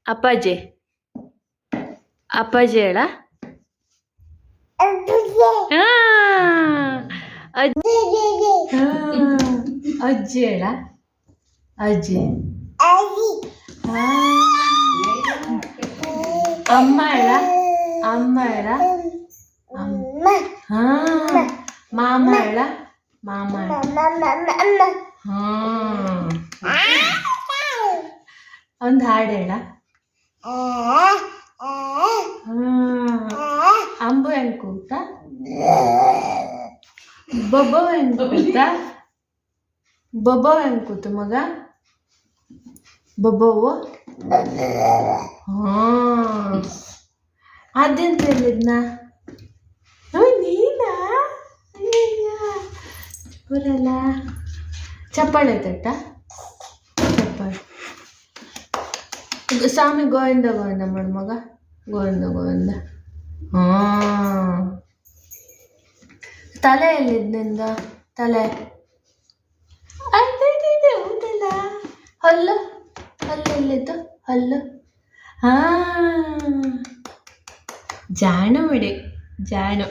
ಅಪ್ಪಾಜಿ ಅಪ್ಪಾಜಿ ಹೇಳ ಆ, ಅಜ್ಜಿ ಅಜ್ಜಿ ಹೇಳ ಅಜ್ಜಿ ಆ, ಅಮ್ಮ ಹೇಳ ಅಮ್ಮ ಹೇಳ ಹಾ ಮಾಮ ಹೇಳ ಮಾಮ ಹಾ ಒಂದು ಹಾಡು ಹೇಳ ಅಂಬು ಹೆಂಗ್ ಕೂತ ಬೊಬ್ಬ ಹೆಂಗ್ ಕೂತ ಬೊಬ್ಬ ಹೆಂಗ್ ಕೂತು ಮಗ ಬೊಬ್ಬವು ಹಾ ಅದೆಂತ ಹೇಳಿದ್ನ ನೀನಾ ಬರಲ್ಲ ಚಪ್ಪಾಳೆ ತಟ್ಟ ಚಪ್ಪಾಳೆ ಸ್ವಾಮಿ ಗೋವಿಂದ ಗೋವಿಂದ ಮಾಡು ಮಗ ಗೋವಿಂದ ಗೋವಿಂದ ಹಾ ತಲೆ ಎಲ್ಲಿದ್ನಿಂದ ತಲೆ ಹೌದಲ್ಲ ಹಲ್ಲು ಹಲ್ಲು ಎಲ್ಲಿದ್ದು ಹಲ್ಲು ಹಾ ಜಾಣು ಬಿಡಿ ಜಾಣು